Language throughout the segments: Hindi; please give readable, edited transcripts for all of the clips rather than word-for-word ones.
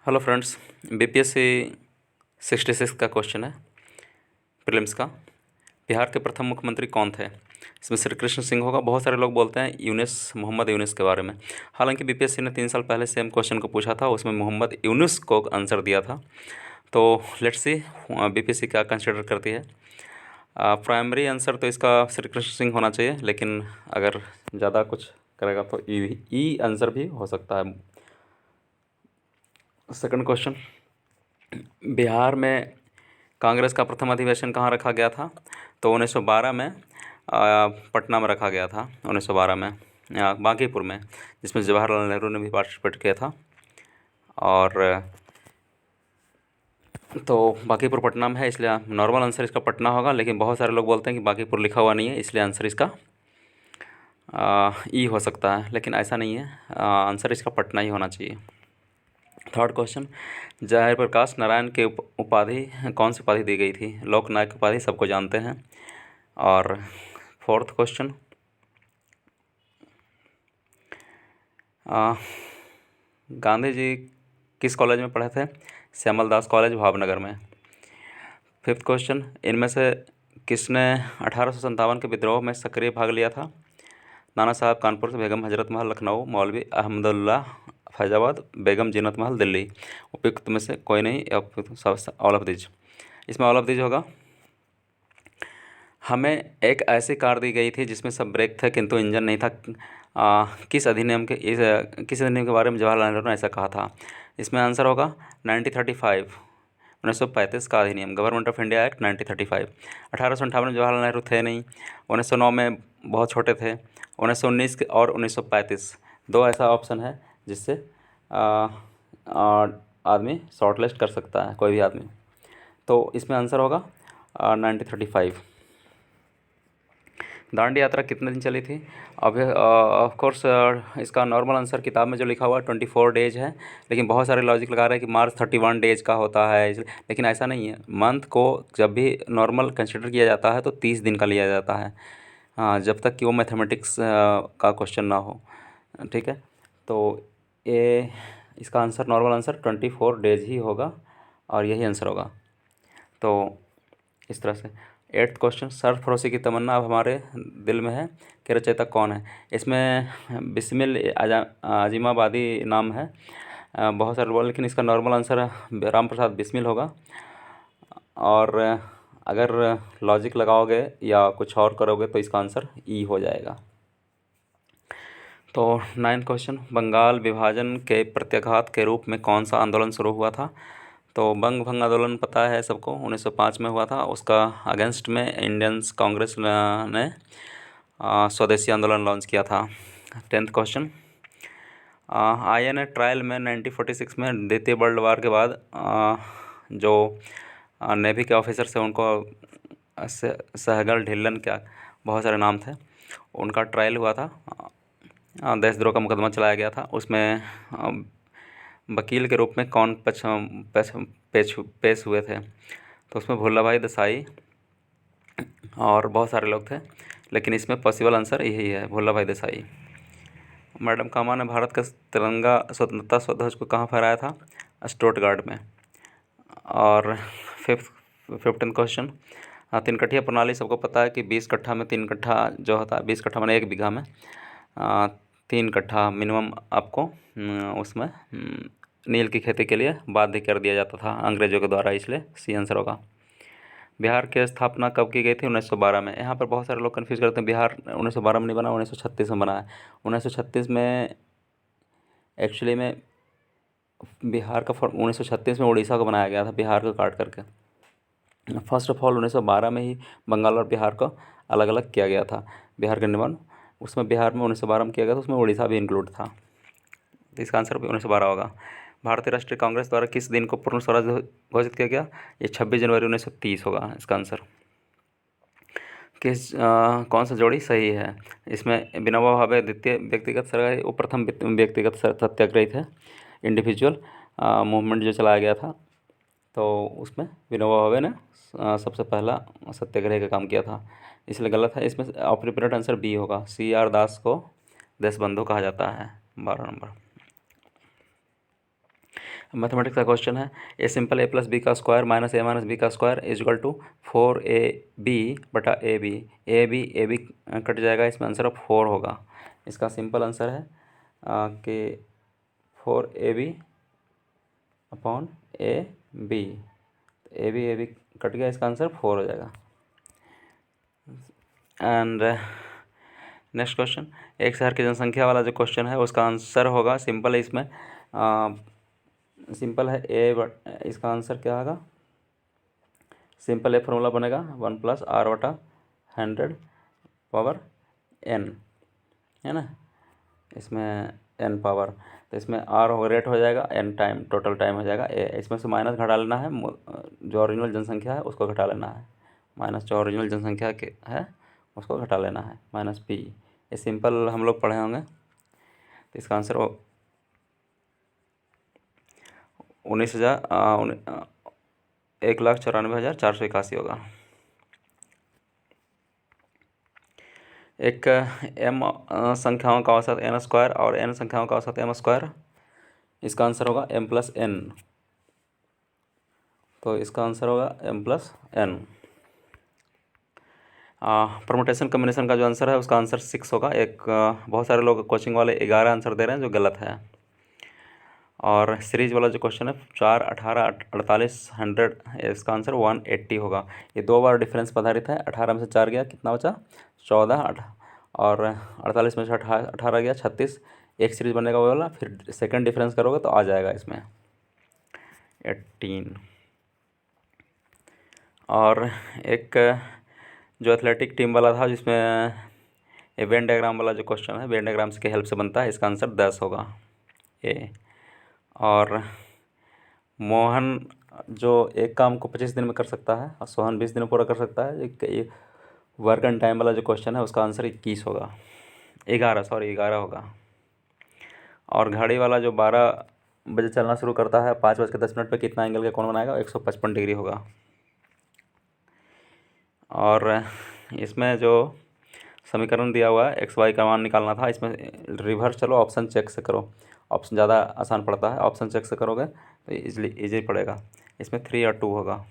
हेलो फ्रेंड्स, बीपीएससी 66 का क्वेश्चन है प्रीलिम्स का। बिहार के प्रथम मुख्यमंत्री कौन थे? इसमें श्री कृष्ण सिंह होगा। बहुत सारे लोग बोलते हैं यूनुस, मोहम्मद यूनुस के बारे में। हालांकि बीपीएससी ने 3 साल पहले सेम क्वेश्चन को पूछा था, उसमें मोहम्मद यूनुस को आंसर दिया था। तो लेट्स सी बीपीएससी क्या कंसिडर करती है। प्राइमरी आंसर तो इसका श्री कृष्ण सिंह होना चाहिए, लेकिन अगर ज़्यादा कुछ करेगा तो ई आंसर भी हो सकता है। सेकंड क्वेश्चन, बिहार में कांग्रेस का प्रथम अधिवेशन कहाँ रखा गया था? तो 1912 में पटना में रखा गया था। 1912 में बांकीपुर में, जिसमें जवाहरलाल नेहरू ने भी पार्टिसिपेट किया था। और तो बांकीपुर पटना में है, इसलिए नॉर्मल आंसर इसका पटना होगा। लेकिन बहुत सारे लोग बोलते हैं कि बांकीपुर लिखा हुआ नहीं है, इसलिए आंसर इसका ई हो सकता है, लेकिन ऐसा नहीं है। आंसर इसका पटना ही होना चाहिए। थर्ड क्वेश्चन, जयप्रकाश नारायण के उपाधि कौन सी उपाधि दी गई थी? लोकनायक उपाधि सबको जानते हैं। और फोर्थ क्वेश्चन, गांधी जी किस कॉलेज में पढ़े थे? श्यामल दास कॉलेज, भावनगर में। फिफ्थ क्वेश्चन, इनमें से किसने 1857 के विद्रोह में सक्रिय भाग लिया था? नाना साहब कानपुर से, बेगम हजरत महल लखनऊ, मौलवी अहमदुल्ला फैजाबाद, बेगम जीनत महल दिल्ली। उपयुक्त में से कोई नहीं, ऑल ऑफ दिज। इसमें ऑल ऑफ दिज होगा। हमें एक ऐसी कार दी गई थी जिसमें सब ब्रेक थे किंतु इंजन नहीं था। किस अधिनियम के बारे में जवाहरलाल नेहरू ने ऐसा कहा था? इसमें आंसर होगा 1935, 1935 का अधिनियम, गवर्नमेंट ऑफ इंडिया एक्ट 1935। 1858 में जवाहरलाल नेहरू थे नहीं। 1909 में बहुत छोटे थे। 1919 और 1935 दो ऐसा ऑप्शन है जिससे आदमी शॉर्ट लिस्ट कर सकता है, कोई भी आदमी। तो इसमें आंसर होगा 1935। दांडी यात्रा कितने दिन चली थी? अब ऑफ कोर्स इसका नॉर्मल आंसर किताब में जो लिखा हुआ है 24 डेज है, लेकिन बहुत सारे लॉजिक लगा रहे हैं कि मार्च 31 डेज का होता है, लेकिन ऐसा नहीं है। मंथ को जब भी नॉर्मल कंसिडर किया जाता है तो 30 दिन का लिया जाता है। हाँ, जब तक कि वो मैथमेटिक्स का क्वेश्चन ना हो। ठीक है, तो ये इसका आंसर, नॉर्मल आंसर 24 डेज ही होगा और यही आंसर होगा। तो इस तरह से। एट्थ क्वेश्चन, सरफरोशी की तमन्ना अब हमारे दिल में है के रचयिता कौन है? इसमें बिस्मिल आजिमाबादी नाम है। बहुत सारे बोल, लेकिन इसका नॉर्मल आंसर राम प्रसाद बिस्मिल होगा। और अगर लॉजिक लगाओगे या कुछ और करोगे तो इसका आंसर ई हो जाएगा। तो 9th क्वेश्चन, बंगाल विभाजन के प्रत्याघात के रूप में कौन सा आंदोलन शुरू हुआ था? तो बंग भंग आंदोलन पता है सबको, 1905 में हुआ था। उसका अगेंस्ट में इंडियंस कांग्रेस ने स्वदेशी आंदोलन लॉन्च किया था। 10th क्वेश्चन, आईएनए ट्रायल में 1946 में द्वितीय वर्ल्ड वार के बाद जो नेवी के ऑफिसर्स हैं उनको सहगल, ढिल्लन, क्या बहुत सारे नाम थे, उनका ट्रायल हुआ था। देशद्रोह का मुकदमा चलाया गया था। उसमें वकील के रूप में कौन पेश हुए थे? तो उसमें भुल्ला भाई देसाई और बहुत सारे लोग थे, लेकिन इसमें पॉसिबल आंसर यही है, भुल्ला भाई देसाई। मैडम कामा ने भारत का तिरंगा स्वतंत्रता ध्वज को कहाँ फहराया था? स्टुटगार्ट में। और 15th क्वेश्चन, 3 कट्ठिया प्रणाली सबको पता है कि 20 कट्ठा में 3 कट्ठा जो होता है, 20 कट्ठा मैंने 1 बीघा में 3 कट्ठा मिनिमम आपको उसमें नील की खेती के लिए बाध्य कर दिया जाता था अंग्रेज़ों के द्वारा, इसलिए सी आंसर होगा। बिहार की स्थापना कब की गई थी? 1912 में। यहाँ पर बहुत सारे लोग कन्फ्यूज़ करते हैं, बिहार 1912 में नहीं बना, 1936 में बना है। 1936 में एक्चुअली में बिहार का 1936 में उड़ीसा को बनाया गया था, बिहार को काट करके। फर्स्ट ऑफ ऑल 1912 में ही बंगाल और बिहार को अलग अलग किया गया था। बिहार का निर्माण उसमें बिहार में 1912 में किया गया था, उसमें उड़ीसा भी इंक्लूड था। तो इसका आंसर भी 1912 होगा। भारतीय राष्ट्रीय कांग्रेस द्वारा किस दिन को पूर्ण स्वराज घोषित किया गया? ये 26 जनवरी 1930 होगा इसका आंसर। कौन सा जोड़ी सही है? इसमें विनोबा भावे द्वितीय व्यक्तिगत सत्याग्रही, वो प्रथम व्यक्तिगत सत्याग्रही थे। इंडिविजुअल मूवमेंट जो चलाया गया था, तो उसमें विनोबा भावे ने सबसे पहला सत्याग्रह का काम किया था, इसलिए गलत है। इसमें अप्रोप्रिएट आंसर बी होगा, CR दास को देशबंधु कहा जाता है। 12 नंबर। मैथमेटिक्स का क्वेश्चन है a simple a plus b का square minus a minus b का square is equal to 4ab बटा ए बी कट जाएगा, इसमें आंसर ऑफ 4 होगा। इसका सिंपल आंसर है कि 4ab upon A B cut गया, इसका आंसर 4 हो जाएगा। एंड नेक्स्ट क्वेश्चन, एक शहर की जनसंख्या वाला जो क्वेश्चन है उसका आंसर होगा सिंपल है, इसमें सिंपल है इसका आंसर क्या होगा, सिंपल फॉर्मूला बनेगा 1+r/100 पावर n, है ना, इसमें n पावर, तो इसमें r हो रेट हो जाएगा, n टाइम टोटल टाइम हो जाएगा, इसमें से माइनस घटा लेना है, जो ओरिजिनल जनसंख्या है उसको घटा लेना है, माइनस जो ओरिजिनल जनसंख्या के है उसको घटा लेना है, -p। ये सिंपल हम लोग पढ़े होंगे, तो इसका आंसर 1,94,481 होगा। एक m संख्याओं का औसत n² और n संख्याओं का औसत m², इसका आंसर होगा m+n, तो इसका आंसर होगा m+n। परमुटेशन कम्बिनेशन का जो आंसर है उसका आंसर 6 होगा। बहुत सारे लोग कोचिंग वाले 11 आंसर दे रहे हैं जो गलत है। और सीरीज वाला जो क्वेश्चन है 4, 18, 48, 100, इसका आंसर 180 होगा। ये 2 बार डिफरेंस आधारित है। 18 में से 4 गया, कितना बचा 14, और 48 में से 18 गया 36। एक सीरीज बनेगा वो वाला, फिर सेकंड डिफरेंस करोगे तो आ जाएगा इसमें 18। और एक जो एथलेटिक टीम वाला था जिसमें ये वेन डायग्राम वाला जो क्वेश्चन है, वेन डायग्राम के हेल्प से बनता है, इसका आंसर 10 होगा ए। और मोहन जो एक काम को 25 दिन में कर सकता है और सोहन 20 दिन में पूरा कर सकता है, ये वर्क एंड टाइम वाला जो क्वेश्चन है उसका आंसर 21 होगा, 11 होगा। और घड़ी वाला जो 12 बजे चलना शुरू करता है 5:10 पे कितना एंगल का कोण बनाएगा, 155 डिग्री होगा। और इसमें जो समीकरण दिया हुआ है एक्स वाई का मान निकालना था, इसमें रिवर्स चलो, ऑप्शन चेक से करो, ऑप्शन ज़्यादा आसान पड़ता है, ऑप्शन चेक से करोगे तो इजी पड़ेगा। इसमें 3 और 2 होगा।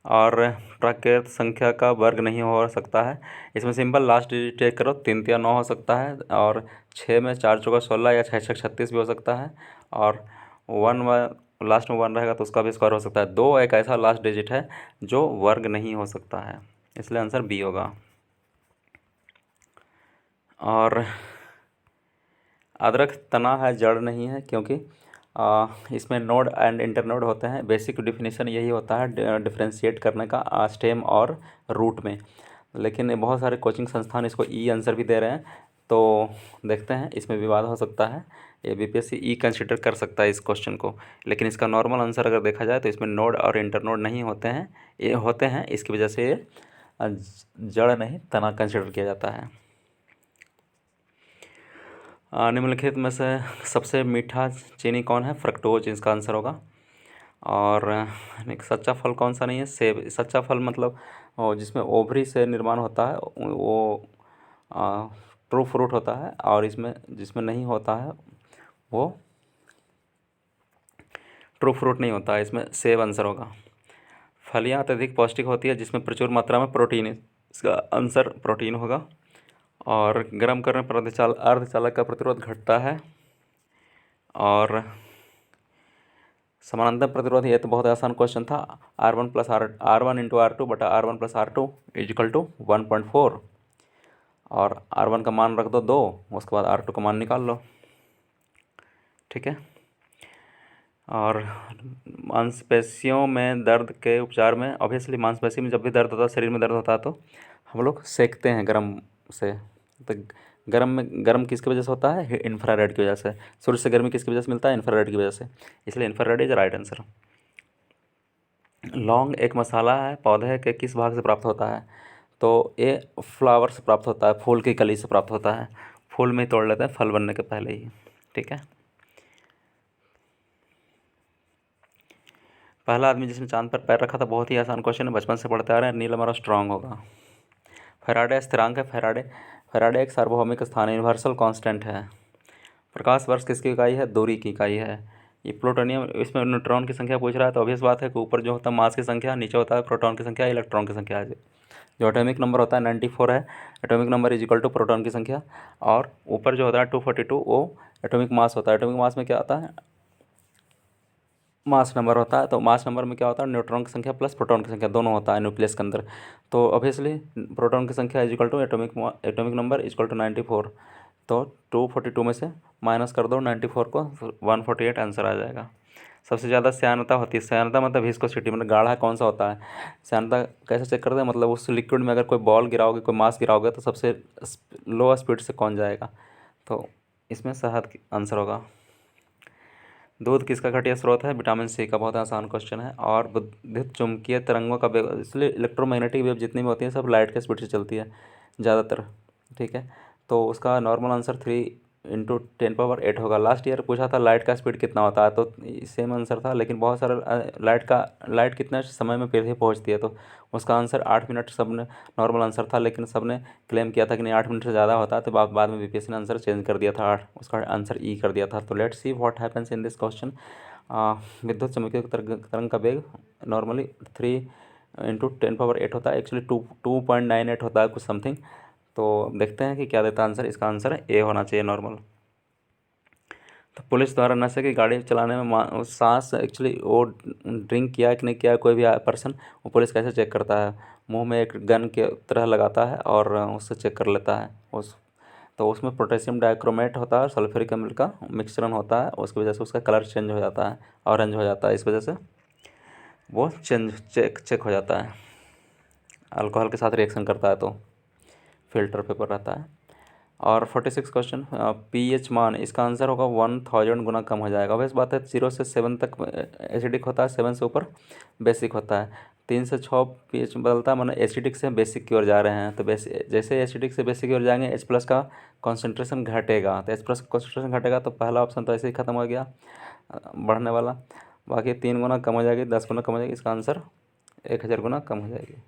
और प्राकृत संख्या का वर्ग नहीं हो सकता है, इसमें सिंपल लास्ट डिजिट चेक करो, 3 3 9 हो सकता है, और 6 में 4 चौका 16 या 6 6 36 भी हो सकता है, और 1 लास्ट में 1 रहेगा तो उसका भी स्क्वायर हो सकता है। 2 एक ऐसा लास्ट डिजिट है जो वर्ग नहीं हो सकता है, इसलिए आंसर बी होगा। और अदरक तना है, जड़ नहीं है, क्योंकि इसमें नोड एंड इंटरनोड होते हैं। बेसिक डिफिनीशन यही होता है डिफ्रेंशिएट करने का स्टेम और रूट में, लेकिन बहुत सारे कोचिंग संस्थान इसको ई आंसर भी दे रहे हैं, तो देखते हैं, इसमें विवाद हो सकता है। ये बीपीएससी ई कंसिडर कर सकता है इस क्वेश्चन को, लेकिन इसका नॉर्मल आंसर अगर देखा जाए तो इसमें नोड और इंटरनोड नहीं होते हैं, ये होते हैं, इसकी वजह से ये जड़ नहीं तना कंसिडर किया जाता है। निम्नलिखित में से सबसे मीठा चीनी कौन है, फ्रक्टोज इसका आंसर होगा। और एक सच्चा फल कौन सा नहीं है, सेब। सच्चा फल मतलब जिसमें ओवरी से निर्माण होता है वो ट्रू फ्रूट होता है, और इसमें जिसमें नहीं होता है वो ट्रू फ्रूट नहीं होता है, इसमें सेब आंसर होगा। फलियां अत्यधिक पौष्टिक होती है जिसमें प्रचुर मात्रा में प्रोटीन है, इसका आंसर प्रोटीन होगा। और गर्म करने पर अर्धचालक का प्रतिरोध घटता है। और समानांतर प्रतिरोध, ये तो बहुत आसान क्वेश्चन था, R1 इंटू R2 बटा R1 plus R2 is equal to 1.4, और R1 का मान रख दो 2, उसके बाद R2 का मान निकाल लो, ठीक है। और मांसपेशियों में दर्द के उपचार में, ऑब्वियसली मांसपेशी में जब भी दर्द होता है, शरीर में दर्द होता है, तो हम लोग सेकते हैं गर्म से। तो गर्म किसकी वजह से होता है, इंफ्रारेड की वजह से। सूर्य से गर्मी किसकी वजह से मिलता है, इंफ्रारेड की वजह से, इसलिए इंफ्रारेड इज राइट आंसर। लौंग एक मसाला है, पौधे के किस भाग से प्राप्त होता है, तो ये फ्लावर से प्राप्त होता है, फूल की कली से प्राप्त होता है। फूल में ही तोड़ लेते हैं फल बनने के पहले ही, ठीक है। पहला आदमी जिसने चांद पर पैर रखा था, बहुत ही आसान क्वेश्चन है, बचपन से पढ़ते आ रहे हैं, नील आर्मस्ट्रांग स्ट्रांग होगा। फैराडे स्थिरांक है, फैराडे एक सार्वभौमिक स्थान यूनिवर्सल कांस्टेंट है। प्रकाश वर्ष किसकी इकाई है, दूरी की इकाई है। ये प्लूटोनियम, इसमें न्यूट्रॉन की संख्या पूछ रहा है तो ऑब्वियस बात है कि ऊपर जो होता है मास की संख्या, नीचे होता है प्रोटॉन की संख्या, इलेक्ट्रॉन की संख्या है। जो एटॉमिक नंबर होता है 94 है, atomic number is equal to proton की संख्या, और ऊपर जो होता है 242 वो एटॉमिक मास होता है। एटॉमिक मास में क्या होता है, मास नंबर होता है, तो मास नंबर में क्या होता है, न्यूट्रॉन की संख्या प्लस प्रोटॉन की संख्या दोनों होता है न्यूक्लियस के अंदर। तो ऑब्वियसली प्रोटॉन की संख्या is equal to atomic number is equal to 94। तो 242 में से माइनस कर दो 94 को, 148 आंसर आ जाएगा। सबसे ज़्यादा श्यानता होती है, श्यानता मतलब विस्कोसिटी, मतलब गाढ़ा कौन सा होता है। श्यानता कैसे चेक करते हैं, मतलब उस लिक्विड में अगर कोई बॉल गिराओगे, कोई मास गिराओगे तो सबसे लो स्पीड से कौन जाएगा, तो इसमें शहद आंसर होगा। दूध किसका घटिया स्रोत है, विटामिन सी का। बहुत आसान क्वेश्चन है। और विद्युत चुम्बकीय तरंगों का वेग, इसलिए इलेक्ट्रोमैग्नेटिक वेव जितनी भी होती हैं सब लाइट के स्पीड से चलती है ज़्यादातर, ठीक है। तो उसका नॉर्मल आंसर 3 × 10⁸ होगा। लास्ट ईयर पूछा था लाइट का स्पीड कितना होता है, तो सेम आंसर था, लेकिन बहुत सारा लाइट कितने समय में फिर पहुंचती है, तो उसका आंसर 8 मिनट सब ने नॉर्मल आंसर था, लेकिन सब ने क्लेम किया था कि नहीं 8 मिनट से ज़्यादा होता है, तो बाद में बीपीएससी ने आंसर चेंज कर दिया था, 8, उसका आंसर ई कर दिया था। तो let's see what happens in this question. विद्युत चुम्बकीय तरंग का वेग नॉर्मली 3 × 10⁸ होता है, एक्चुअली 2.98 होता है कुछ समथिंग। तो देखते हैं कि क्या देता है आंसर। इसका आंसर ए होना चाहिए, नॉर्मल। तो पुलिस द्वारा नशे की गाड़ी चलाने में सांस, एक्चुअली वो ड्रिंक किया है कि नहीं किया है कोई भी पर्सन, वो पुलिस कैसे चेक करता है, मुंह में एक गन के तरह लगाता है और उससे चेक कर लेता है उस। तो उसमें पोटेशियम डाइक्रोमेट होता है, सल्फ्यूरिक अम्ल का मिश्रण होता है, उसकी वजह से उसका कलर चेंज हो जाता है, ऑरेंज हो जाता है, इस वजह से वो चेक हो जाता है। अल्कोहल के साथ रिएक्शन करता है तो फिल्टर पेपर रहता है। और 46 क्वेश्चन, पीएच मान, इसका आंसर होगा 1000 गुना कम हो जाएगा। वैसे बात है 0 से 7 तक एसिडिक होता है, 7 से ऊपर बेसिक होता है, 3 से 6 पीएच बदलता है, माना एसिडिक से बेसिक की ओर जा रहे हैं। तो जैसे एसिडिक से बेसिक की ओर जाएंगे एच प्लस का कॉन्सेंट्रेशन घटेगा, तो एच प्लस का कॉन्सेंट्रेशन घटेगा, तो पहला ऑप्शन तो ऐसे ही खत्म हो गया बढ़ने वाला। बाकी 3 गुना कम हो जाएगी, 10 गुना कम हो जाएगी, इसका आंसर 1000 गुना कम हो जाएगी।